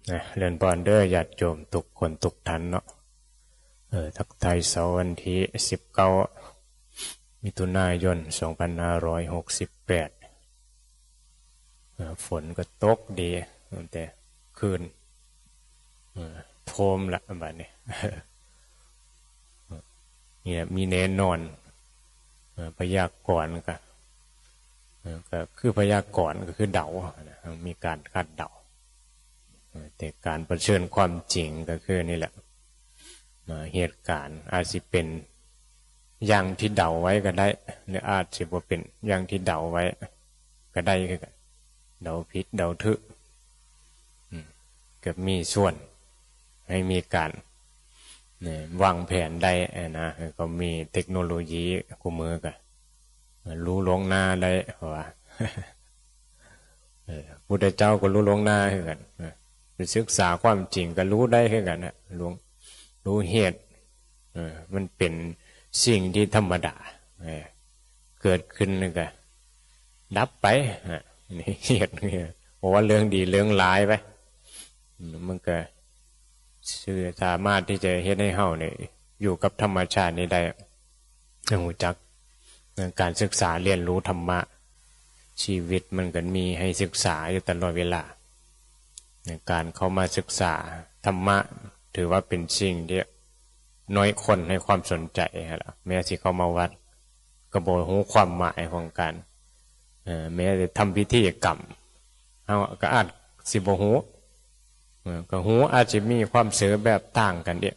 เรียนบอนเดอร์ญาติโยมทุกคนทุกท่านเนาะทักทายเสาร์วันที่19 มิถุนายน 2568ฝนก็ตกดีตั้งแต่คืนโทมละบัดนี้เนี่ยมีแน่นอนพยากรณ์ก็คือพยากรณ์ก็คือเดามีการคาดเดาแต่การเผชิญความจริงก็คือนี่แหละเหตุการณ์อาจจะเป็นอย่างที่เดาไว้ก็ได้หรืออาจจะบ่เป็นอย่างที่เดาไว้ก็ได้คือกันเดาผิดเดาถูกก็มีส่วนให้มีการวางแผนได้นะก็มีเทคโนโลยีคู่มือกันรู้ล่วงหน้าได้ว่าพุทธเจ้าก็รู้ล่วงหน้าคือกันไปศึกษาความจริงก็รู้ได้คือกันนะรู้เหตุมันเป็นสิ่งที่ธรรมดาเกิดขึ้นแล้วก็ดับไปนี่เหตุนี่บอกว่าเรื่องดีเรื่องร้ายไปมันก็สามารถที่จะเฮ็ดให้เฮาเนี่ยอยู่กับธรรมชาตินี้ได้รู้จักการศึกษาเรียนรู้ธรรมะชีวิตมันก็มีให้ศึกษาอยู่ตลอดเวลาการเข้ามาศึกษาธรรมะถือว่าเป็นสิ่งที่น้อยคนให้ความสนใจละแม้สิเข้ามาวัดก็บ่รู้ความหมายของการแม้จะทำพิธีกรรมเฮาก็อาจสิบ่รู้ก็รู้อาจจะมีความเสื่อแบบต่างกันเด้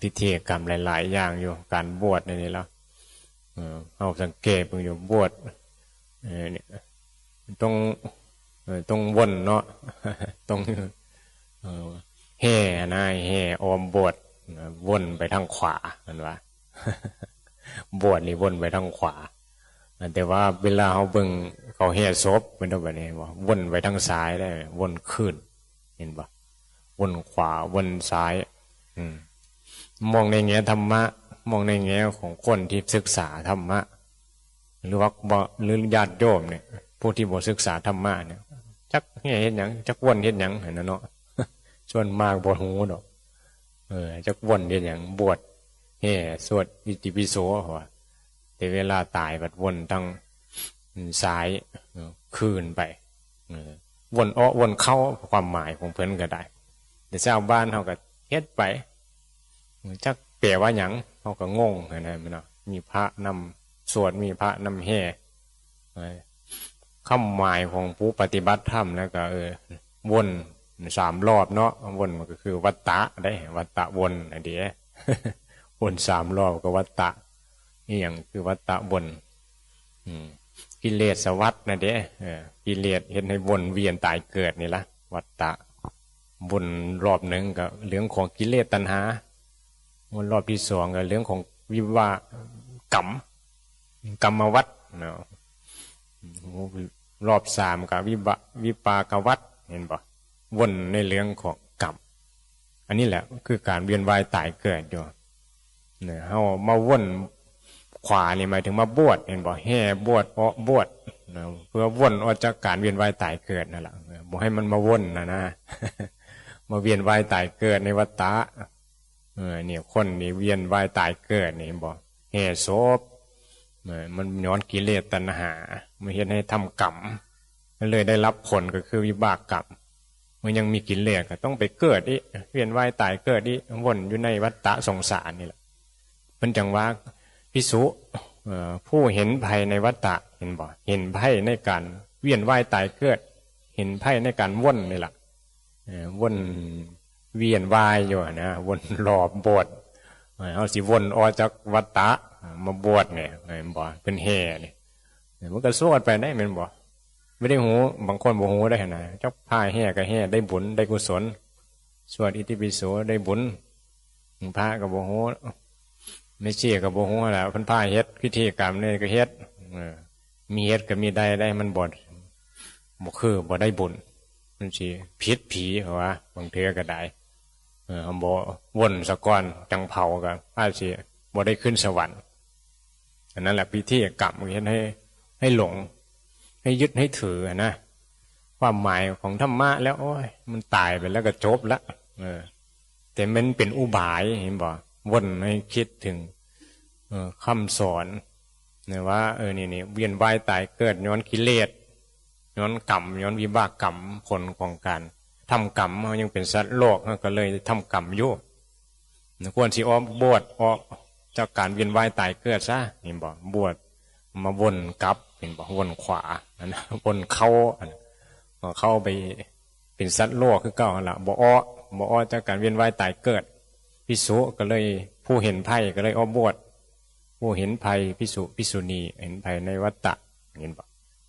พิธีกรรมหลายๆอย่างอยู่การบวชนี่แล้วเอาสังเกตอยู่บวชเนี่ยต้องวนเนาะต้องแห่นายแห่ออมบวชวนไปทางขวามันว่าบวชนี่วนไปทางขวาแต่ว่าเวลาเขาเบิ่งเขาแห่ศพเป็นแบบนี้ว่าวนไปทางซ้ายได้วนขึ้นเห็นปะวนขวาวนซ้ายมองในแง่ธรรมะมองในแง่ของคนที่ศึกษาธรรมะหรือว่าหรือญาติโยมเนี่ยผู้ที่บ่ศึกษาธรรมะเนี่ยจักเฮ็ดหยังจักวนเฮ็ดหยังเห็นเนาะส่วนมากบ่ฮู้ดอกจักวนเฮ็ดหยังบวชแห่สวดอิติปิโสว่าแต่เวลาตายบัดวนทางซ้ายคืนไปวนวนเข้าความหมายของเพิ่นก็ได้แต่ชาวบ้านเฮาก็เฮ็ดไปจักแปลว่าหยังเฮาก็งงนั่นน่ะเนาะมีพระนำสวดมีพระนำแห่คำหมายของผู้ปฏิบัติธรรมแล้วก็วน3 รอบเนาะวนมันก็คือวัตตะได้วัตตะวนอันเดียวน3 รอบก็วัตตะนี่อย่างคือวัตตะวนกิเลสวัฏนะเด้กิเลสเฮ็ดให้วนเวียนตายเกิดนี่ล่ะวัตตะวนรอบนึงก็เรื่องของกิเลสตัณหาวนรอบที่2ก็เรื่องของวิบากกรรมวัฏเนาะรอบ3ก็วิปากวัฏเห็นบ่วนในเรื่องของกรรมอันนี้แหละคือการเวียนว่ายตายเกิดอยู่เนี่ยเฮามาวนขวานี่หมายถึงมาบวชเห็นบ่แห่บวชบวชเพื่อวนออกจากการเวียนว่ายตายเกิดนั่นแหละบ่ให้มันมาวนนะมาเวียนว่ายตายเกิดในวัฏฏะเนี่ยคนนี่เวียนว่ายตายเกิดนี่บ่แห่ศพมันย้อนกิเลสตัณหามันเฮ็ดให้ทำกรรมเลยได้รับผลก็คือวิบากกรรมมันยังมีกิเลสก็ต้องไปเกิดอีกเวียนว่ายตายเกิดอีกวนอยู่ในวัฏฏะสงสารนี่แหละมันจังว่าภิกษุผู้เห็นภัยในวัฏฏะเห็นบ่เห็นภัยในการเวียนว่ายตายเกิดเห็นภัยในการวนนี่แหละวนเวียนว่ายอยู่นะวนรอบบวชเอาสิวนออกจากวัฏฏะมาบวชเนี่ยบ่เป็นแห่เนี่ยมันก็สวดไปได้แม่นบ่ไม่ได้หูบางคนบ่หูได้นะจักพาแห่ก็แห่ได้บุญได้กุศลสวดอิติปิโสได้บุญพระก็บ่หูไม่เชื่อก็บ่ฮู้ล่ะเพิ่นพาเฮ็ดพิธีกรรมนี่ก็เฮ็ดมีเฮ็ดก็มีได้มันบ่คือบ่ได้บุญมันสิผิดผีว่าบางเทื่อก็ได้บ่วนซะก่อนจังเผาก็อาจสิบ่ได้ขึ้นสวรรค์อันนั้นแหละพิธีกรรมเฮ็ดให้หลงให้ยึดให้ถือนะค ความหมายของธรรมะแล้วโอ้ยมันตายไปแล้วก็จบละแต่มันเป็นอุบายเห็นบ่วนให้คิดถึงคำสอนเนี่ยว่านี่เวียนว่ายตายเกิดย้อนกิเลสย้อนกรรมย้อนวิบากกรรมผลของการทำกรรมเขายังเป็นสัตว์โลกก็เลยทำกรรมอยู่ควรสิออกบวชออกจากการเวียนว่ายตายเกิดซะเห็นบ่บวชมาวนกลับเห็นบ่วนขวาวนเข้าไปเป็นสัตว์โลกคือเก่าละบ่อ้อจากการเวียนว่ายตายเกิดภิกษุก็เลยผู้เห็นภัยก็เลยออกบวชผู้เห็นภัยภิกษุภิกษุณีเห็นภัยในวัฏฏะเห็นบ่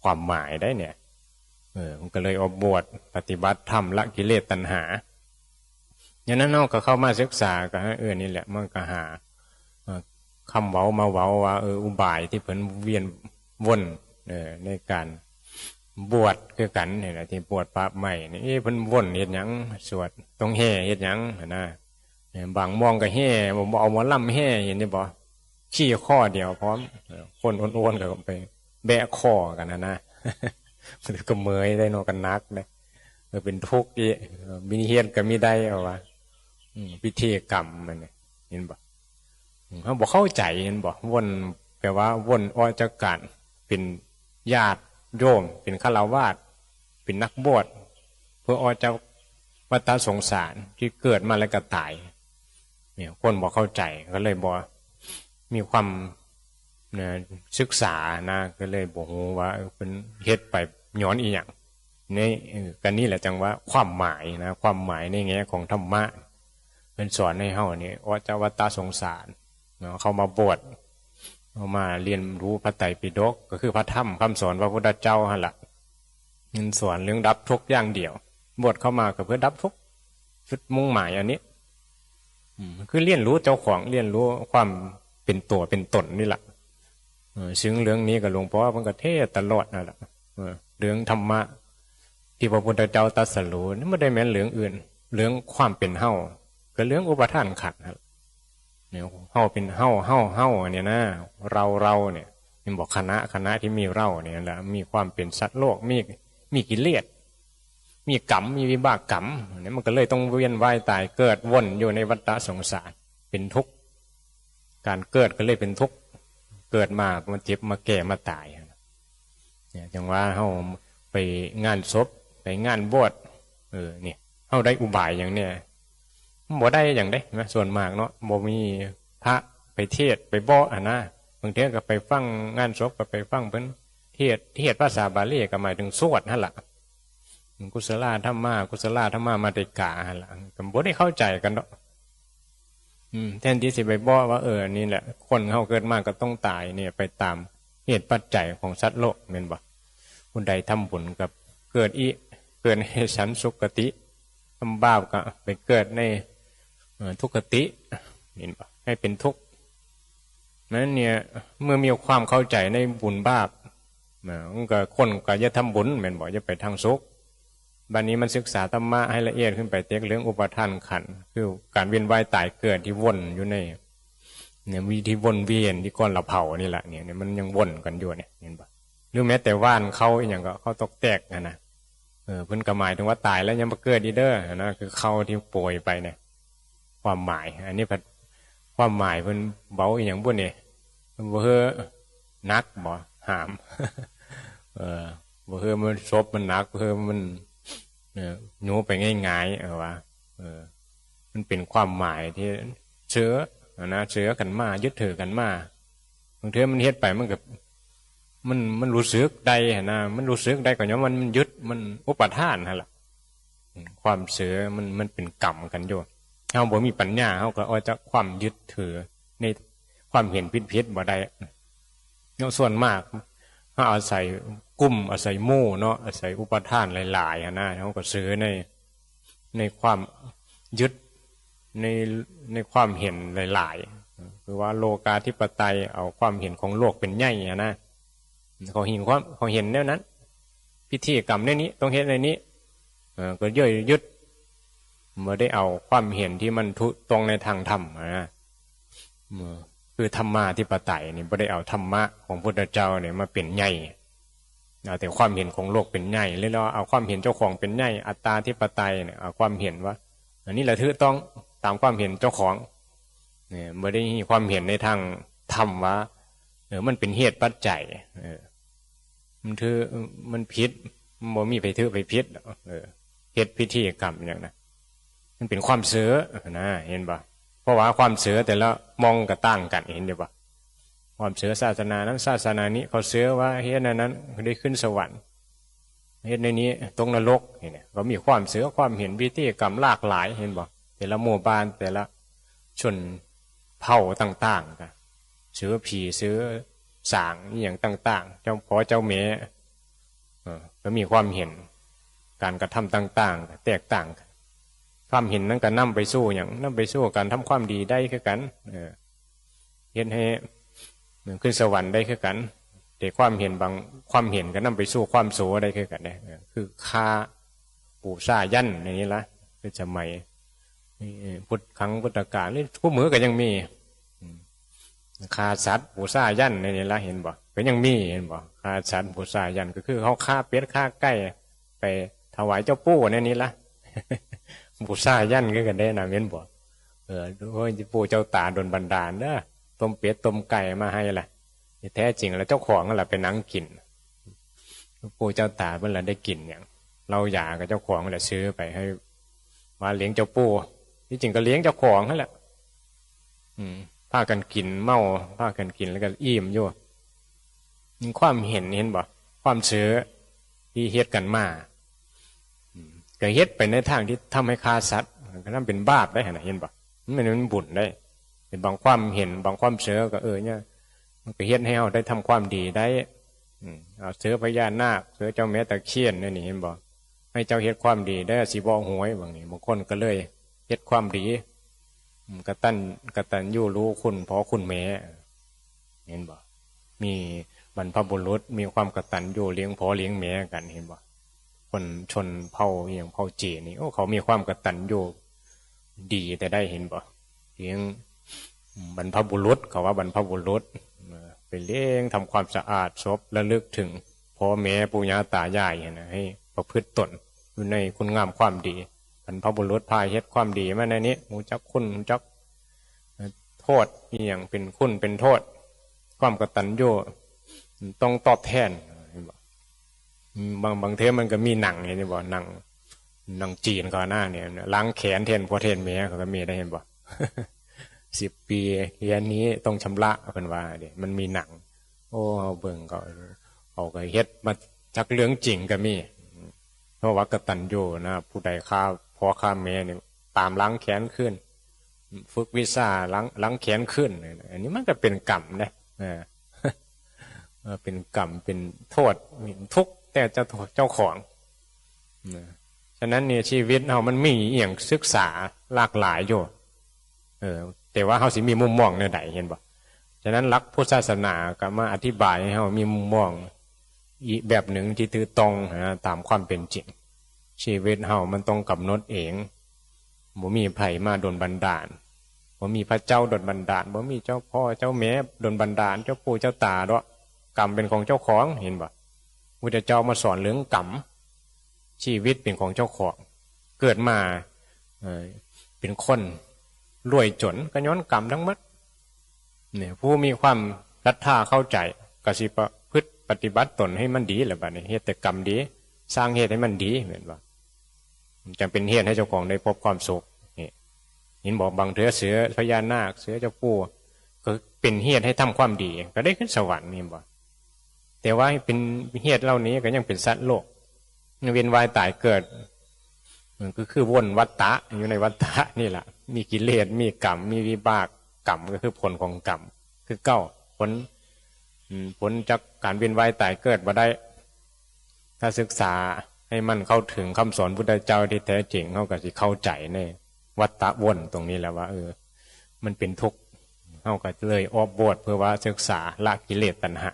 ความหมายได้เนี่ยมันก็เลยออกบวชปฏิบัติธรรมละกิเลสตัณหาอย่างนั้นเราก็เข้ามาศึกษาก็นี่แหละมันก็หาคำเว้ามาเว้าว่าอุบายที่เพิ่นเวียนวนในการบวชคือกันเนี่ยนะที่บวชพระใหม่นี่เพิ่นวนเฮ็ดหยังสวดตรงแห่เฮ็ดหยังนะบางมองก็แห่บ่เอาหมอลำแห่เห็นนี่บ่ขี้ข้อเดียวพร้อมคนอ้วนๆก็ไปแบะข้อกันนะมันก็เมยได้เนาะกันนักนะเป็นทุกข์อีมินิเฮียนก็มีได้เอาว่าพิธีกรรมมันเห็นบ่เขาบอกเข้าใจเห็นบ่วนแปลว่าวนออกจากการเป็นญาติโยมเป็นฆราวาสเป็นนักบวชเพื่อออกจากวัฏสงสารที่เกิดมาแล้วก็ตายเนี่ยคนบอกเข้าใจก็เลยบอกมีความศึกษานะก็เลยบอกว่าเป็นเฮ็ดไปย้อนอีหยังนี่กันนี่แหละจังว่าความหมายนะความหมายในแง่ของธรรมะเป็นสอนให้เฮานี่ว่าจะวัฏสงสารเข้ามาบวชเอามาเรียนรู้พระไตรปิฎกก็คือพระธรรมคำสอนพระพุทธเจ้าหั่นล่ะมันสอนเรื่องดับทุกข์อย่างเดียวบวชเข้ามาก็เพื่อดับทุกข์จุดมุ่งหมายอันนี้คือเรียนรู้เจ้าของเรียนรู้ความเป็นตัวเป็นตนนี่แหละซึ่งเรื่องนี้กับหลวงพ่อมันก็เทศตลอดนั่นแหละเรื่องธรรมะที่พระพุทธเจ้าตรัสรู้นี่ไม่ได้แม้นเรื่องอื่นเรื่องความเป็นเฮาก็เรื่องอุปทานขันธ์เนี่ยเฮาเป็นเฮาเนี่ยนะเราเนี่ยมันบอกคณะที่มีเราเนี่ยแหละมีความเป็นสัตว์โลกมีกิเลสมีกรรมมีวิบากกรรมเนี่ยมันก็เลยต้องเวียนว่ายตายเกิดวนอยู่ในวัฏสงสารเป็นทุกข์การเกิดก็เลยเป็นทุกข์เกิดมามันเจ็บมาแก่มาตายเนี่ยจังว่าเฮาไปงานศพไปงานบวชเนี่ยเฮาได้อุบายอย่างเนี้ยบ่ได้อย่างได้นะส่วนมากเนาะบ่มีพระไปเทศไปบ่นะบางทีก็ไปฟังงานศพก็ไปฟังเพิ่นเทศภาษาบาลีก็หมายถึงสวดนั่นแหละกุศลธรรมะมาติกาหั่นล่ะก็บ่ได้เข้าใจกันเนาะแทนที่สิไปบ่ว่านี่แหละคนเฮาเกิดมาก็ต้องตายเนี่ยไปตามเหตุปัจจัยของสัตว์โลกแม่นบ่ผู้ใดทำบุญกับเกิดในชั้นสุคติทำบาปก็ไปเกิดในทุกขติเห็นป่ะให้เป็นทุกข์นั้นเนี่ยเมื่อมีความเข้าใจในบุญบาปมันก็คนก็จะทำบุญเหมือนบอกจะไปทางสุขบัดนี้มันศึกษาธรรมะให้ละเอียดขึ้นไปเต็กเรื่องอุปทานขันธ์คือการเวียนว่ายตายเกิดที่วนอยู่ในเนี่ยวิธีวนเวียนที่ก้อนละเผานี่แหละเนี่ยมันยังวนกันอยู่เนี่ยเห็นป่ะหรือแม้แต่ว่านเขาอย่างก็เขาตกแตกนะเพิ่นก็หมายถึงว่าตายแล้วยังมาเกิดดีเด้อนะคือเขาที่ป่วยไปเนี่ยความหมายอันนี้ความหมายเพิ่นเบาอย่างบุญเนี่ยบ่เฮอนักบ่หามบ่เฮอมันซบมันนักบ่เฮอมันโน้ไปง่ายๆว่ามันเป็นความหมายที่เชื้อนะเชื้อกันมายึดถือกันมาบางทีมันเฮ็ดไปมันกับมันรู้สึกได้นะมันรู้สึกได้ก่อนว่ามันยึดมันอุปทานนั่นแหละความเชื้อมันเป็นกรรมกันอยู่เฮาบ่มีปัญญาเฮาก็เอาจากความยึดถือในความเห็นผิดบ่ได้เนาะส่วนมากเฮาอาศัยกลุ่มอาศัยหมู่เนาะอาศัยอุปทานหลายๆนะเฮาก็ซื้อในความยึดในความเห็นหลายๆคือว่าโลกาธิปไตยเอาความเห็นของโลกเป็นใหญ่นะเขาเห็นแนวนั้นพิธีกรรมในนี้ต้องเฮ็ดในนี้ก็ย่อยยึดไม่ได้เอาความเห็นที่มันตรงในทางธรรมนะคือธรรมาธิปไตยนี่ไม่ได้เอาธรรมะของพุทธเจ้าเนี่ยมาเป็นใหญ่ เอาแต่ความเห็นของโลกเป็นใหญ่เลยเราเอาความเห็นเจ้าของเป็นใหญ่อัตตาธิปไตยเนี่ยเอาความเห็นว่าอันนี้แหละถือต้องตามความเห็นเจ้าของเนี่ยไม่ได้มีความเห็นในทางธรรมว่ามันเป็นเหตุปัจจัยมันถือมันผิดมันบ่มีไปถือไปผิดเหตุพิธีกรรมอย่างนั้นมันเป็นความเสือนะเห็นปะเพราะว่าความเสือแต่ละมองก็ต่างกันเห็นปะความเสือศาสนานั้นศาสนานี้เขาเสือว่าเฮ็ดนั้นได้ขึ้นสวรรค์เฮ็ดในนี้ตรงนรกเนี่ยก็มีความเสือความเห็นพิธีกรรมหลากหลายเห็นปะแต่ละหมู่บ้านแต่ละชนเผ่าต่างๆกันเสือผีเสือสางอย่างต่างๆเจ้าพ่อเจ้าแม่ก็มีความเห็นการกระทำต่างๆแตกต่างกันความเห็นนั้นก็นำไปสู้อย่างนำไปสู้การทำความดีได้คือกันเห็นให้ขึ้นสวรรค์ได้คือกันแต่ความเห็นบางความเห็นก็นำไปสู้ความโสได้คือกันเนี่ยคือฆ่าปู่ซ่ายันอย่างนี้ละคือสมัยพุทธครั้งพุทธกาลนี่ผู้มือก็ยังมีฆ่าสัตว์ปู่ซ่ายันอย่างนี้ละเห็นบ่ก็ยังมีเห็นบ่ฆ่าสัตว์ปู่ซ่ายันก็คือเขาฆ่าเป็ดฆ่าไก่ไปถวายเจ้าปู่ในนี้ละปู่ซ่ายันก็กันได้นะเห็นบ่โอ้ยปู่เจ้าตาโดนบันดาลเด้อต้มเป็ดต้มไก่มาให้ล่ะแท้จริงแล้วเจ้าของนั่นแหละเป็นนังกินปู่เจ้าตาเมื่อไรได้กินอย่างเราอยากกับเจ้าของนั่นแหละซื้อไปให้มาเลี้ยงเจ้าปู่ที่จริงก็เลี้ยงเจ้าของนั่นแหละพากันกินเมาพากันกินแล้วก็อิ่มอยู่มีความเห็นบ่ความเชื้อที่เฮ็ดกันมาก็เฮ็ดไปในทางที่ทำให้ฆ่าสัตว์ก็ทำเป็นบาปได้เห็นบ่มันเป็นบุญได้เป็นบางความเห็นบางความเชื้อก็เนี่ยมันก็เฮ็ดให้เราได้ทำความดีได้เอาเสือพญานาคเสือเจ้าแม่ตะเคียนนี่เห็นบ่ให้เจ้าเฮ็ดความดีได้สิบ่หวยบางนี่บางคนก็เลยเฮ็ดความดีกตัญญูรู้คุณพ่อคุณแม่เห็นบ่มีบรรพบุรุษมีความกตัญญูเลี้ยงพ่อเลี้ยงแม่กันเห็นบ่คนชนเผ่าอย่างเผ่าจีนนี่เขามีความกตัญญูดีแต่ได้เห็นบ่เลี้ยงบรรพบุรุษเขาว่าบรรพบุรุษไปเลี้ยงทำความสะอาดศพระลึกถึงพ่อแม่ปู่ย่าตายายนะให้ประพฤติตนอยู่ในคุณงามความดีบรรพบุรุษพาเฮ็ดความดีมาในนี้รู้จักคุณรู้จักโทษอย่างเป็นคุณเป็นโทษความกตัญญูต้องตอบแทนบางเทปมันก็มีหนังเห็นบ่หนังจีนก่อนหน้าเนี่ยล้างแขนแทนพ่อแทนแม่เขาก็มีได้เห็นบ่10 ปีเรียนนี้ต้องชำระเป็นว่าเดี๋ยมันมีหนังโอ้เอาเบิ่งก็เอาก็เฮ็ดมาจากเรื่องจริงก็มีเพราะว่ากตัญญูนะผู้ใดฆ่าพ่อฆ่าแม่เนี่ยตามล้างแขนขึ้นฝึกวิชาล้างแขนขึ้นอันนี้มันก็เป็นกรรมนะเป็นกรรมเป็นโทษทุกข์แต่เจ้าของฉะนั้นเนี่ยชีวิตเรามันมีอย่างศึกษาหลากหลายอยู่แต่ว่าเขาสิมีมุมมองในใดเห็นบ่ฉะนั้นหลักพุทธศาสนาก็มาอธิบายให้เขามีมุมมองอีกแบบหนึ่งที่ถือตรงตามความเป็นจริงชีวิตเรามันต้องกำหนดเองบ่มีไผมาดลบันดาลบ่มีพระเจ้าดลบันดาลบ่มีเจ้าพ่อเจ้าแม่ดลบันดาลเจ้าปู่เจ้าตาด้วยกรรมเป็นของเจ้าของเห็นบ่พุทธเจ้ามาสอนเรื่องกรรมชีวิตเป็นของเจ้าของเกิดมาเป็นคนรวยจนก็ย้อนกรรมทั้งหมดเนี่ยผู้มีความศรัทธาเข้าใจก็สิประพฤติปฏิบัติตนให้มันดีแหละบัดนี้เฮ็ดแต่กรรมดีสร้างเหตุให้มันดีเห็นบ่จำเป็นเหตุให้เจ้าของได้พบความสุขนี่เห็นบอกบางเถือเสือพญานาคเสือเจ้าปู่ก็เป็นเหตุให้ทำความดีก็ได้ขึ้นสวรรค์นี่บ่แต่ว่าเป็นเหตุเหล่านี้ก็ยังเป็นสัตว์โลกเวียนว่ายตายเกิดก็คือวนวัฏฏะอยู่ในวัฏฏะนี่แหละมีกิเลสมีกรรมมีวิบากกรรมก็คือผลของกรรมคือเก้าผลจากการเวียนว่ายตายเกิดมาได้ถ้าศึกษาให้มันเข้าถึงคำสอนพุทธเจ้าที่แท้จริงเขาก็สิเข้าใจในวัฏฏะวนตรงนี้แล้วว่ามันเป็นทุกข์เขาก็เลยออกบวชเพื่อว่าศึกษาละกิเลสตัณหา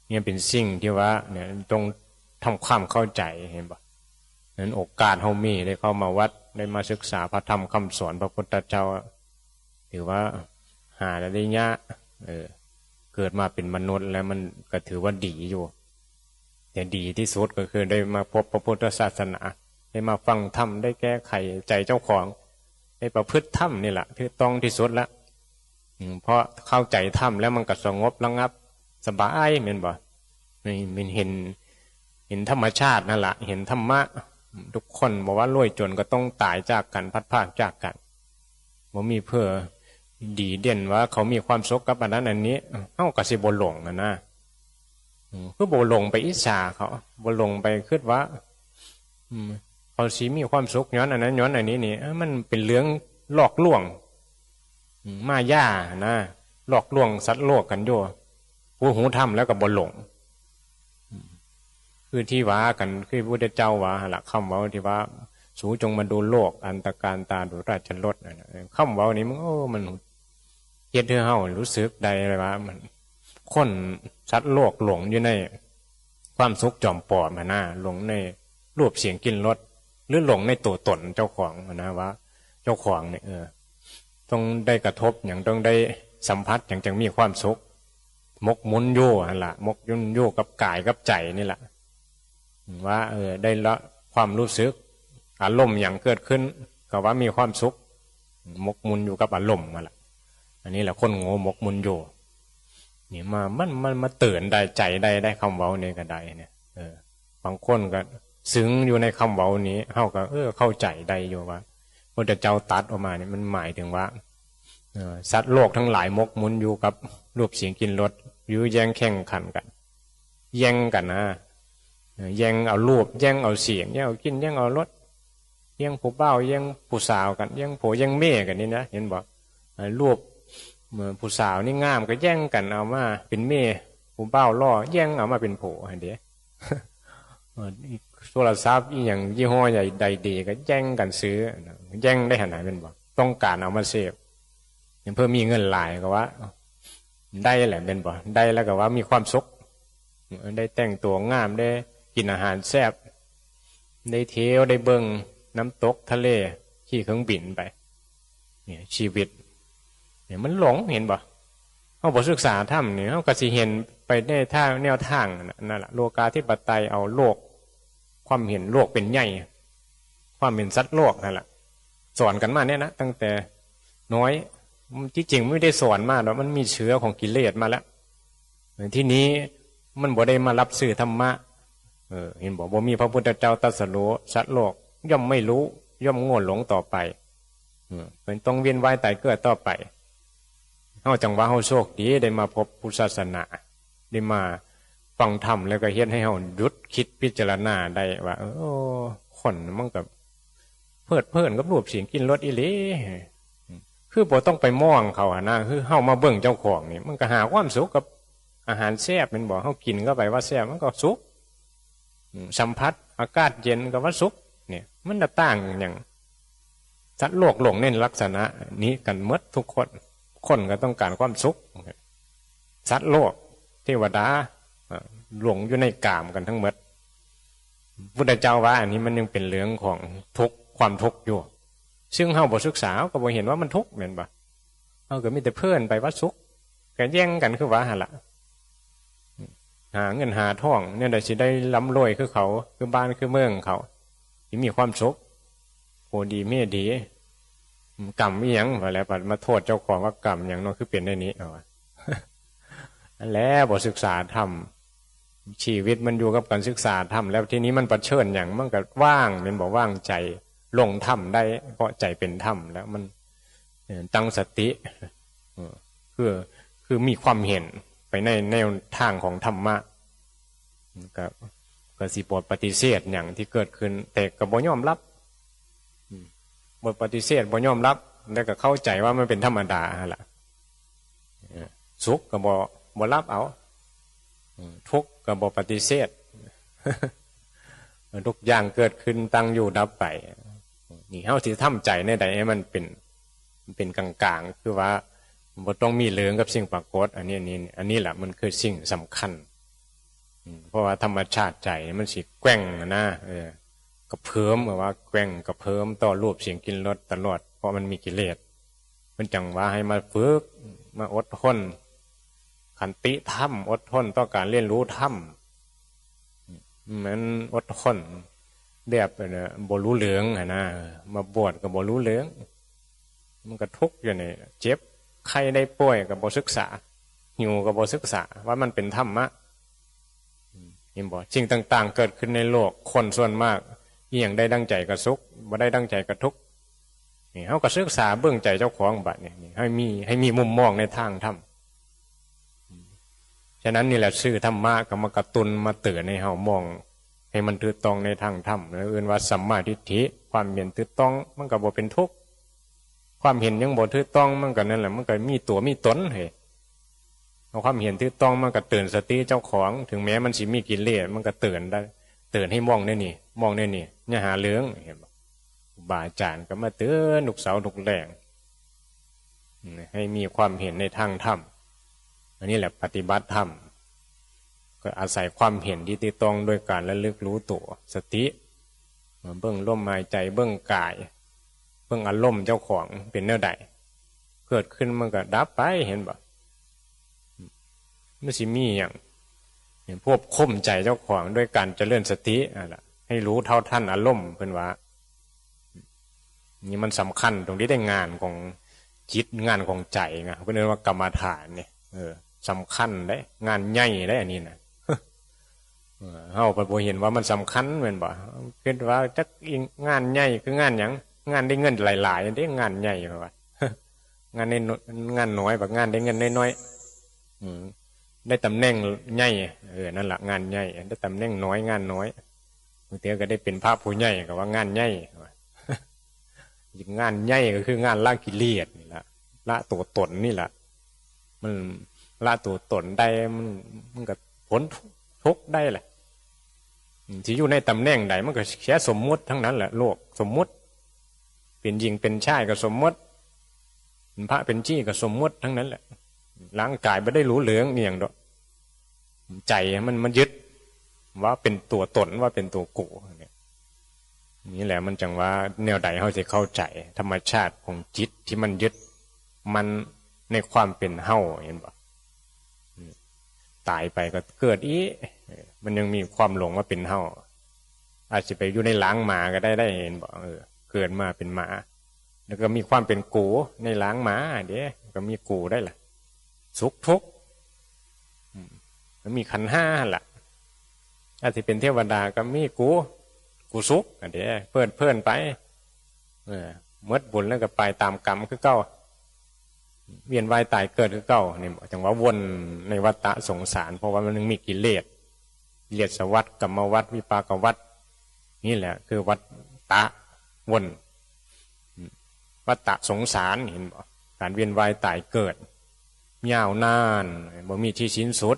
เนี่ยเป็นสิ่งที่ว่าเนี่ยต้องทำความเข้าใจเห็นปะนั้นโอกาสเฮามีได้เข้ามาวัดได้มาศึกษาพระธรรมคำสอนพระพุทธเจ้าถือว่าหาได้ยากเกิดมาเป็นมนุษย์แล้วมันก็ถือว่าดีอยู่ แต่ดีที่สุดก็คือได้มาพบพระพุทธศาสนาได้มาฟังธรรมได้แก้ไขใจเจ้าของได้ประพฤติธรรมนี่แหละที่ต้องที่สุดละเพราะเข้าใจธรรมแล้วมันก็สงบระงับสบายเหมือนบ่มันเห็นธรรมชาตินั่นแหละเห็นธรรมะทุกคนบอกว่ารวยจนก็ต้องตายจากกันพัดพรากจากกันบ่มีเพื่อดีเด่นว่าเขามีความสุขกับอันนั้นอันนี้เอ้าก็สิบ่หลงนะคือบ่หลงไปอิจฉาเขาบ่หลงไปคิดว่าเขาสิมีความสุขย้อนอันนั้นย้อนอันนี้นี่มันเป็นเรื่องหลอกลวงมายานะหลอกลวงสัตว์โลกกันโยผู้หูธรรมแล้วก็บ่หลงคือที่ว่ากันคือพระพุทธเจ้าว่าหลักคำว่าที่ว่าสูจงมาดูโลกอันตการตาดูราชรสคำว่านี้มันเฮ็ดให้เฮารู้สึกใดเลยว่ามันคนสัตว์โลกหลงอยู่ในความสุขจอมปลอมนะหลงในรูปเสียงกลิ่นรสหรือหลงในตัวตนเจ้าของนะว่าเจ้าของเนี่ยต้องได้กระทบอย่างต้องได้สัมผัสอย่างจึงมีความสุขมกมุนโย่นั่นแหละมกยุ่นโย่กับกายกับใจนี่แหละว่าได้ละความรู้สึกอารมณ์อย่างเกิดขึ้นก็ว่ามีความสุขมกมุนอยู่กับอารมณ์มาละอันนี้แหละคนโง่มกมุนอยู่นี่มันมาเตือนได้ใจได้คำเว้านี่ก็ได้เนี่ยบางคนก็ซึ้งอยู่ในคำเว้านี้เขาก็เข้าใจได้อยู่ว่าพระเจ้าตัดออกมาเนี่ยมันหมายถึงว่าสัตว์โลกทั้งหลายมกมุนอยู่กับรูปเสียงกลิ่นรสยื้อแย่งแข่งขันกันแย่งกันนะแย่งเอารูปแย่งเอาเสียงแย่งเอากินแย่งเอารสแย่งผู้เบ้าแย่งผู้สาวกันแย่งผัวแย่งเม่กันนี่นะเห็นบอกรูปผู้สาวนี่งามก็แย่งกันเอามาเป็นเม่ผู้เบ้าล่อแย่งเอามาเป็นผัวเดี๋ยวโทรศัพท์อย่างยี่ห้อใหญ่ใดดีก็แย่งกันซื้อแย่งได้ขนาดเป็นบอกต้องการเอามาเสพเพื่อมีเงินหลายก็ว่าได้แหละเป็นบอกได้แล้วก็ว่ามีความสุขได้แต่งตัวงามได้กินอาหารแซ่บได้เที่ยวได้เบิ่งน้ำตกทะเลขี่เครื่องบินไปเนี่ยชีวิตเนี่ยมันหลงเห็นบ่เขาบอกศึกษาธรรมเนี่ยเขาก็สิเห็นไปได้ท่าแนวทางนั่นแหละโลกาธิปไตยเอาโลกความเห็นโลกเป็นใหญ่ความเห็นสัตว์โลกนั่นแหละสอนกันมาเนี่ยนะตั้งแต่น้อยที่จริงไม่ได้สอนมาหรอกมันมีเชื้อของกิเลสมาแล้วที่นี้มันบ่ได้มารับสื่อธรรมะเห็นบอกบ่มีพระพุทธเจ้าตรัสรู้สัตว์โลกย่อมไม่รู้ย่อมโง่หลงต่อไปเป็นต้องเวียนว่ายตายเกิดต่อไปเฮาจังว่าเฮาโชคดีได้มาพบพุทธศาสนาได้มาฟังธรรมแล้วก็เฮ็ดให้เฮาหยุดคิดพิจารณาได้ว่าคนมันก็เพลิดเพลินกับรูปเสียงกินรสอีหลีคือบ่ต้องไปมองเขานะคือเฮามาเบิ่งเจ้าของนี่มันก็หาความสุขกับอาหารแซ่บเป็นบ่เฮากินเข้าไปว่าแซ่บมันก็สุขสัมผัสอากาศเย็นก็ว่าสุขเนี่ยมันจะต่างอย่างสัตว์โลกหลงในลักษณะนี้กันหมดทุกคนก็ต้องการความสุขสัตว์โลกเทวดาหลงอยู่ในกามกันทั้งหมดพุทธเจ้าว่าอันนี้มันยังเป็นเรื่องของทุกข์ความทุกข์อยู่ซึ่งเฮาบ่ศึกษาก็บ่เห็นว่ามันทุกข์แม่นบ่เฮาก็มีแต่เพิ่นไปว่าสุขก็แย่งกันคือว่าหั่นล่ะหาเงินหาทองเนี่ยได้สิได้ร่ำรวยคือเขาคือบ้านคือเมืองเขาที่มีความสุขโหดีเมียดีกรรมอีหยังว่าแล้วมาโทษเจ้าของว่ากรรมหยังเนาะคือเป็นได้นี้เอาแล้วบ่ศึกษาธรรมชีวิตมันอยู่กับการศึกษาธรรมแล้วทีนี้มันประเชิญอย่างมันก็ว่างมันบอกว่างใจลงธรรมได้เพราะใจเป็นธรรมแล้วมันตั้งสติคือมีความเห็นไปในแนวทางของธรรมะก็สิบทปฏิเสธอย่างที่เกิดขึ้นแต่ก็บ่ยอมรับบทปฏิเสธบ่ยอมรับแล้วก็เข้าใจว่ามันเป็นธรรมดาล่ะสุขก็บ่รับเอาทุกข์ก็บ่ปฏิเสธทุกอย่างเกิดขึ้นตั้งอยู่ดับไปนี่เฮาสิทำใจในใดให้มันเป็นกลางๆคือว่าบ่ต้องมีเหลืองกับสิ่งปรากฏอันนี้แหละมันคือสิ่งสำคัญเพราะว่าธรรมชาติใจมันสิแกว่งนะกระเพิ่มว่าแกว่งกระเพิ่มต่อรูปเสียงกินรสตลอดเพราะมันมีกิเลสมันจังว่าให้มาฝึกมาอดทนขันติธรรมอดทนต่อการเรียนรู้ธรรม มันอดทนแบบเนี่ยบ่รู้เหลืองนะมาบวชก็บ่รู้เหลืองมันก็ทุกข์อยู่นี่เจ็บใครได้ป่วยก็บ่ศึกษาหิวก็บ่ศึกษาว่ามันเป็นธรรมะเห็นบ่สิ่งต่างๆเกิดขึ้นในโลกคนส่วนมากอีหยังได้ดังใจก็สุขบ่ได้ดังใจก็ทุกข์นี่เฮาก็ศึกษาเบิ่งใจเจ้าของบัดนี่ให้มีมุมมองในทางธรรมฉะนั้นนี่แหละชื่อธรรมะก็มากระตุ้นมาเตือนให้เฮามองให้มันถูกต้องในทางธรรมแล้วเอื่นว่าสัมมาทิฏฐิความเห็นถูกต้องมันก็บ่เป็นทุกข์ความเห็นยังบ่ถูกต้องมันก็นั่นแหละมันก็มีตัวมีตนเฮ้ความเห็นถูกต้องมันก็เตือนสติเจ้าของถึงแม้มันสิมีกิเลสมันก็เตือนได้เตือนให้มองในนี่มองในนี่อย่าหาเรื่องเห็นบ่บาอาจารย์ก็มาเตือนทุกเสาร์ทุกแรงให้มีความเห็นในทางธรรมอันนี้แหละปฏิบัติธรรมก็อาศัยความเห็นที่ถูกต้องด้วยการระลึกรู้ตัวสติเบิ่งลมหายใจเบิ่งกายเบิ่งอารมณ์เจ้าของเป็นแนวใดเกิดขึ้นมันก็ดับไปเห็นบ่มันสิมีอย่างพวกข่มใจเจ้าของด้วยการเจริญสติอะไรให้รู้เท่าทันอารมณ์เพิ่นว่านี่มันสำคัญตรงที่ได้งานของจิตงานของใจไงเพิ่นเรียกว่ากรรมฐานเนี่ยสำคัญได้งานใหญ่ได้อันนี้นะเฮาบ่เห็นว่ามันสำคัญแม่นบ่คิดว่าจักงานใหญ่คืองานหยังงานได้เงินหลายๆได้งานใหญ่ว่างานงานน้อยบ่งานได้เงินน้อยๆได้ตำแหน่งใหญ่นั่นล่ะงานใหญ่ได้ตำแหน่งน้อยงานน้อยบางทีก็ได้เป็นพระผู้ใหญ่ก็ว่างานใหญ่งานใหญ่ก็คืองานละกิเลสนี่ล่ะละตัวตนนี่ล่ะมันละตัวตนได้มันก็พ้นทุกข์ได้แหละที่อยู่ในตำแหน่งใดมันก็แค่สมมุติทั้งนั้นแหละโลกสมมุติเป็นหญิงเป็นชายก็สมมุติพระเป็นจี้ก็สมมุติทั้งนั้นแหละร่างกายไม่ได้รู้เหลืองเนียงดอกใจมันยึดว่าเป็นตัวตนว่าเป็นตัวกูนี่แหละมันจังว่าแนวใดเขาจะเข้าใจธรรมชาติของจิตที่มันยึดมันในความเป็นเฮาเห็นบ่ตายไปก็เกิดอีมันยังมีความหลงว่าเป็นเฮาอาจจะไปอยู่ในหลังหมาก็ได้เห็นบ่เกิดมาเป็นหมาแล้วก็มีความเป็นกูในหลังหมาเดี๋ยวก็มีกูได้ล่ะสุขทุกข์แล้วมีขันธ์ห้าล่ะอาจจะเป็นเทวดาก็มีกูสุขเดี๋ยวเพื่อนไปเมื่อบุญแล้วก็ไปตามกรรมคือเก้าเวียนว่ายตายเกิดคือเก้าเนี่ยจังว่าวนในวัฏฏะสงสารเพราะว่ามันยังมีกิเลสสวัฏกรรมวัฏวิปากวัฏนี่แหละคือวัฏฏะวนวัฏฏะสงสารเห็นบ่การเวียนว่ายตายเกิดยาวนานบ่มีที่สิ้นสุด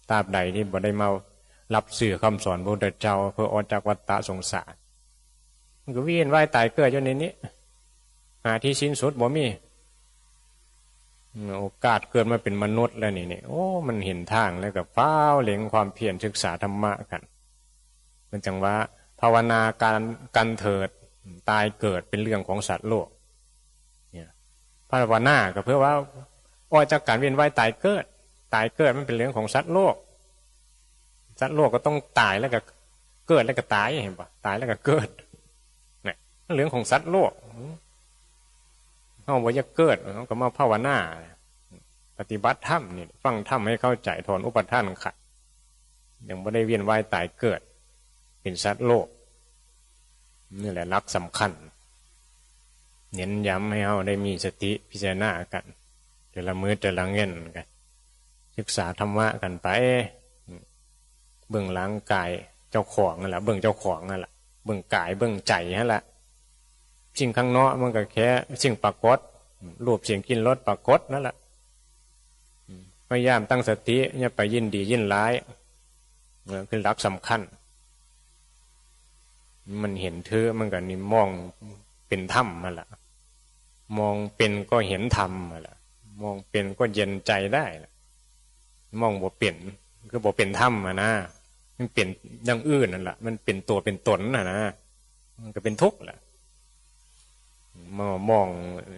ตราบใดที่บ่ได้มารับสื่อคำสอนพระพุทธเจ้าเพื่อออกจากวัฏฏะสงสารมันก็เวียนว่ายตายเกิดอยู่ในนี้หาที่สิ้นสุดบ่มีโอกาสเกิดมาเป็นมนุษย์แล้วนี่โอ้มันเห็นทางแล้วกับฟ้าวเล็งความเพียรศึกษาธรรมะกันมันจังว่าภาวนาการเถิดตายเกิดเป็นเรื่องของสัตว์โลกเนี่ยภาวนาก็เพื่อว่าออกจากการเวียนว่ายตายเกิดมันเป็นเรื่องของสัตว์โลกสัตว์โลกก็ต้องตายแล้วก็เกิดแล้วก็ตายเห็นปะตายแล้วก็เกิดเนี่ยเรื่องของสัตว์โลกเขาบอกจะเกิดเขาก็มาภาวนาปฏิบัติธรรมนี่ฟังธรรมให้เข้าใจถอนอุปทานขัดยังไม่ได้เวียนว่ายตายเกิดเป็นสัตว์โลกนี่แหละหลักสำคัญเน้นย้ำให้เขาได้มีสติพิจารณากันแต่ละมือแต่ละเงินกันศึกษาธรรมะกันไปเบื้องหลังกายเจ้าของนั่นแหละเบื้องเจ้าของนั่นแหละเบื้องกายเบื้องใจนั่นแหละสิ่งข้างนอกมันก็แค่สิ่งปรากฏรูปเสียงกลิ่นรสปรากฏนั่นแหละพยายามตั้งสติอย่าไปยินดียินร้ายคือหลักสำคัญมันเห็นเธอมันก็นี่มองเป็นธรรมนั่นแหละมองเป็นก็เห็นธรรมนั่นแหละมองเป็นก็เย็นใจได้มองบ่เป็นคือบ่เป็นธรรมนะมันเป็นอย่างอื่นนั่นแหละมันเป็นตัวเป็นตนนะมันก็เป็นทุกข์แหละมอง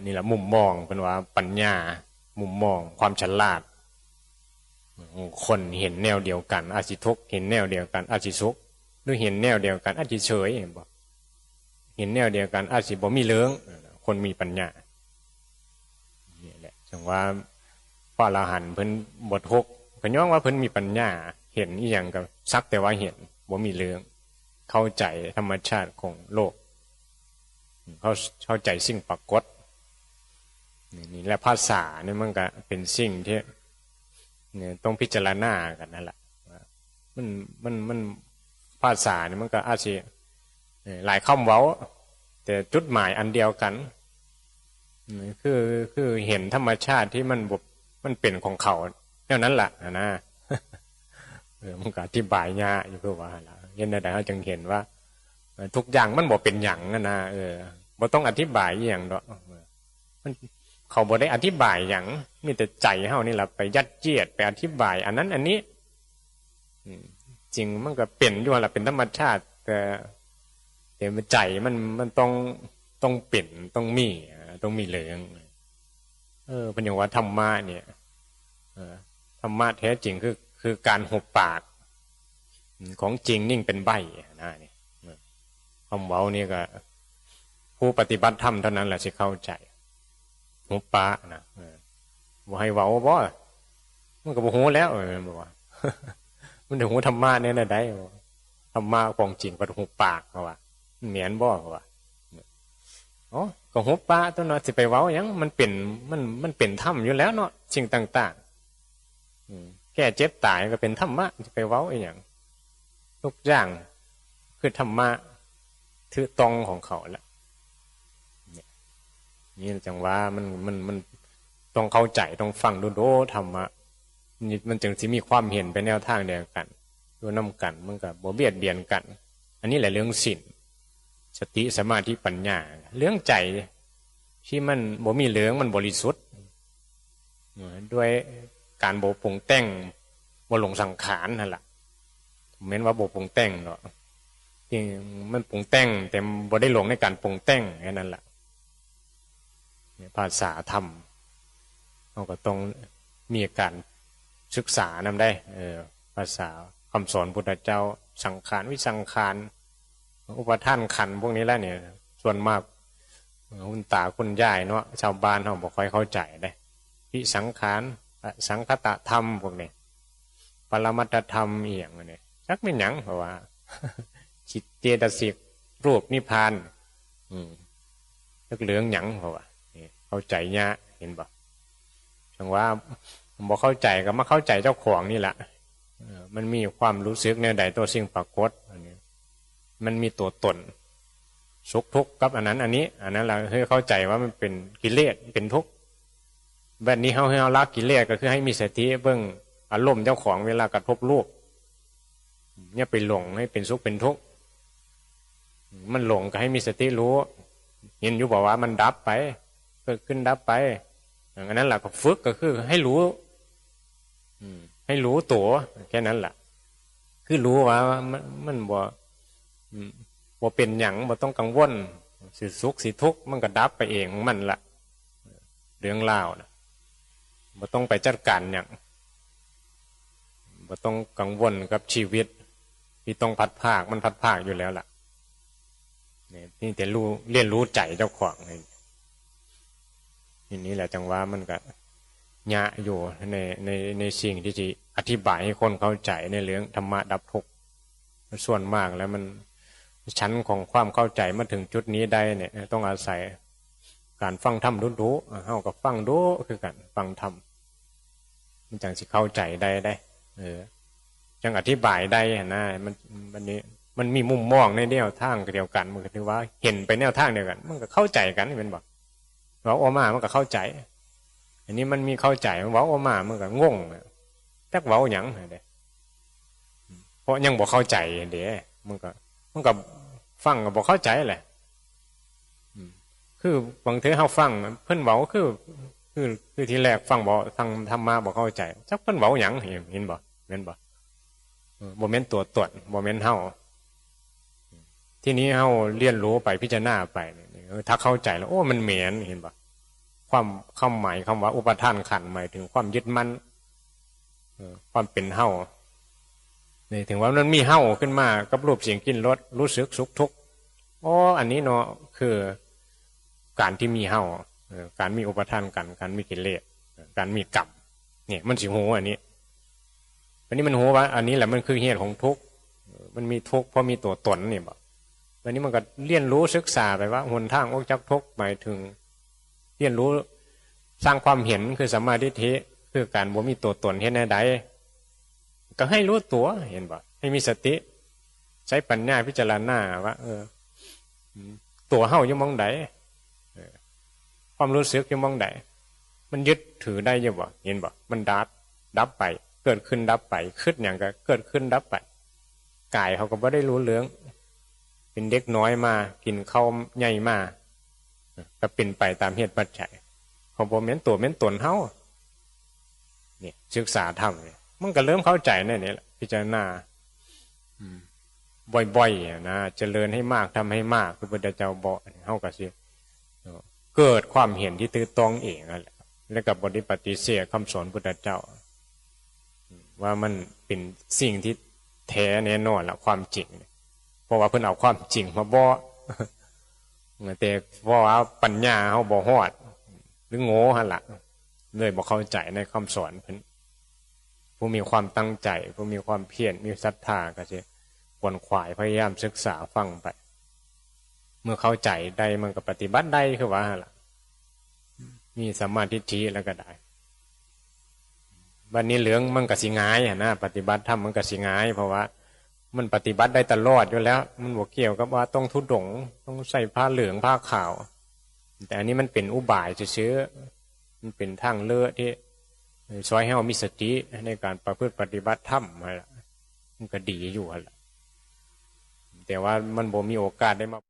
นี่แหละมุมมองเป็นว่าปัญญามุมมองความฉลาดคนเห็นแนวเดียวกันอาจสิทุกข์เห็นแนวเดียวกันอาจสิสุข ด้วยเห็นแนวเดียวกันอาจจะเฉยบ่เห็นแนวเดียวกันอาจจะบ่มีเรื่องคนมีปัญญานี่แหละจังว่าพระอรหันต์เพิ่นบท6ก็ย้อนว่าเพิ่นมีปัญญาเห็นอีหยังก็สักแต่ว่าเห็นบ่มีเรื่องเข้าใจธรรมชาติของโลกเข้าใจสิ่งปรากฏนี่และภาษาเนี่ยมันก็เป็นสิ่งที่เนี่ยต้องพิจารณากันนั่นแหละมันภาษาเนี่ยมันก็อาจจะหลายคำเว้าแต่จุดหมายอันเดียวกันคือเห็นธรรมชาติที่มันเป็นของเขาเท่านั้นแหละนะมันก็อธิบายยากอยู่คือว่าละเห็นได้เขาจึงเห็นว่าทุกอย่างมันบ่เป็นหยังนะบ่ต้องอธิบายอย่างดอกมันเขาบ่ได้อธิบายหยังมีแต่ใจเฮานี่แหละไปยัดเยียดไปอธิบายอันนั้นอันนี้จริงมันก็เป็นอยู่ล่ะเป็นธรรมชาติแต่ใจมันต้องเป็นต้องมีเหลืองเป็นอย่างว่าธรรมะเนี่ยธรรมะแท้จริงคือการหุบปากของจริงนิ่งเป็นใบนะนี่คำเว้านี่ก็ผู้ปฏิบัติธรรมเท่านั้นแหละที่เข้าใจหุบปากนะบ่ให้เว้าบ่มันก็บ่ฮู้แล้วบอกว่ามันถึงฮู้ธรรมะเนี่ยได้ธรรมะของจริงก็หุบปากเขาว่าเหมียนบ่เขาว่าอ๋อก็หุบปากตัวเนาะสิไปเว้าหยังมันเป็นธรรมอยู่แล้วเนาะสิ่งต่างๆแก่เจ็บตายก็เป็นธรรมะจะไปเว้าอีหยังทุกอย่างคือธรรมะถือตรงของเขาแล้วนี่จังว่ามันต้องเข้าใจต้องฟังดูธรรมะนี่มันจึงสิมีความเห็นไปแนวทางเดียวกันดูน้ำกันมันก็บ่เบียดเบียนกันอันนี้แหละเรื่องศีลสติสมาธิปัญญาเรื่องใจที่มันบ่มีเหลืองมันบริสุทธิ์ด้วยการบ่ปรุงแต่งบ่หลงสังขารนั่นแหละแม้นว่าบ่ปรุงแต่งเนาะจริงมันปรุงแต่งแต่บ่ได้หลงในการปรุงแต่งแค่นั้นแหละภาษาธรรมเราก็ต้องมีการศึกษานำได้ภาษาคำสอนพุทธเจ้าสังขารวิสังขารอุปทานขันธ์พวกนี้แล้วเนี่ยส่วนมากคุณตาคุณยายเนาะชาวบ้านเขาบอกค่อยเข้าใจได้วิสังขารสังคตธรรมพวกนี้ปรมัตถธรรมเอียงเนี่ยชักไม่หยังเพราะว่าจิตเจตสิกรูปนิพพานเหลืองหยังเพราะว่าเข้าใจยะเห็นบ่จังว่าบอกเข้าใจก็มาเข้าใจเจ้าของนี่แหละมันมีความรู้สึกในใดตัวสิ่งปรากฏอันนี้มันมีตัวตนสุขทุกข์กับอันนั้นเราให้เข้าใจว่ามันเป็นกิเลสเป็นทุกข์แบบนี้ให้เราละกิเลสก็คือให้มีสติเบิ่งอารมณ์เจ้าของเวลากระทบรูปเนี่ยไปหลงให้เป็นสุขเป็นทุกข์มันหลงก็ให้มีสติรู้เห็นอยู่บอกว่ามันดับไปเกิดขึ้นดับไปอันนั้นแหละก็ฝึกก็คือให้รู้ตัวแค่นั้นแหละคือรู้ว่ามันบ่เป็นหยังบ่ต้องกังวลสิสุขสิทุกข์มันก็ดับไปเองของมันละเรื่องเล่านะบ่ต้องไปจัดการหยังบ่ต้องกังวลกับชีวิตที่ต้องพัดภาคมันพัดภาคอยู่แล้วล่ะนี่แต่เรียนรู้ใจเจ้าของนี่แหละจังว่ามันก็ยะอยู่ในสิ่งที่จะอธิบายให้คนเข้าใจในเรื่องธรรมะดับทุกข์ส่วนมากแล้วมันชั้นของความเข้าใจมาถึงจุดนี้ได้เนี่ยต้องอาศัยการฟังธรรมดูเฮากับฟังดูคือกันฟังธรรมมันจังสิเข้าใจได้จังอธิบายได้นะมันมีมุมมองในแนวทางเดียวกันมันก็ถือว่าเห็นไปแนวทางเดียวกันมันก็เข้าใจกันเป็นบอกเว้าออกมามันก็เข้าใจอันนี้มันมีเข้าใจเว้าออกมามันก็งงจักเว้าหยังเด้เพราะยังบ่เข้าใจเด้มันก็ฟังก็บ่เข้าใจแหละคือบางทีเฮาฟังเพิ่นเว้าคือทีแรกฟังบ่ฟังธรรมะบ่เข้าใจจักเพิ่นเว้าหยังเห็นบ่แม่นบ่บ่แม่นตัวตนบ่แม่นเฮาทีนี้เฮาเรียนรู้ไปพิจารณาไปถ้าเข้าใจแล้วโอ้มันเหมือนเห็นป่ะความคำหมายคำว่าอุปทานขันธ์หมายถึงความยึดมั่นความเป็นเฮา นี่ถึงว่ามันมีเฮ้าขึ้นมากับรูปเสียงกลิ่นรสรู้สึกสุขทุกข์อ๋ออันนี้เนาะคือการที่มีเฮ้าการมีอุปทานกันการมีกิเลสการมีกรรมเนี่ยมันสิหูอันนี้มันหูว่าอันนี้แหละมันคือเหตุของทุกข์มันมีทุกข์เพราะมีตัวตนนี่บ่วันนี้มันก็เรียนรู้ศึกษาไปว่าหนทางออกจากทุกข์หมายถึงเรียนรู้สร้างความเห็นคือสัมมาทิฏฐิคือการบ่มีตัวตนเห็นในใดก็ให้รู้ตัวเห็นบ่ให้มีสติใช้ปัญญาพิจารณาว่าตัวเฮาอยู่มองใดความรู้สึกอยู่มองใดมันยึดถือได้ยังบ่เห็นบ่มันดับไปเกิดขึ้นดับไปคิดอย่างก็เกิดขึ้นดับไปกายเขาก็บ่ได้รู้เรื่องเป็นเด็กน้อยมากินข้าวใหญ่มาก็เป็นไปตามเหตุปัจจัยเขาบ่แม่นตัวแม่นตนเฮานี่ศึกษาธรรมเนี่ยมันก็เริ่มเข้าใจในนี้แหละพิจารณาบ่อยๆนะเจริญให้มากทำให้มากพระพุทธเจ้าบอกเฮาก็สิเกิดความเห็นที่ตื้อตรงเองนั่นแหละแล้วก็บ่ได้ปฏิเสธคำสอนพุทธเจ้าว่ามันเป็นสิ่งที่แท้แน่นอนละความจริงเพราะว่าเพิ่นเอาความจริงมาบอกแต่ว่าปัญญาเฮาบ่ฮอดหรือโง่หั่นล่ะเลยบ่เข้าใจในคำสอนเพิ่นผู้มีความตั้งใจผู้มีความเพียรมีศรัทธาก็สิขวนขวายพยายามศึกษาฟังไปเมื่อเข้าใจได้มันก็ปฏิบัติได้คือว่าล่ะมีสัมมาทิฏฐิแล้วก็ได้บัดนี้เหลืองมันก็สิง่ายนะปฏิบัติธรรมมันก็สิง่ายเพราะว่ามันปฏิบัติได้ตลอดอยู่แล้วมันบ่เกี่ยวกับว่าต้องทุดงต้องใส่ผ้าเหลืองผ้าขาวแต่อันนี้มันเป็นอุบายซื่อๆมันเป็นทางเลือกที่ช่วยให้เรามีสติในการประพฤติปฏิบัติธรรมมันก็ดีอยู่แหละแต่ว่ามันบ่มีโอกาสได้มา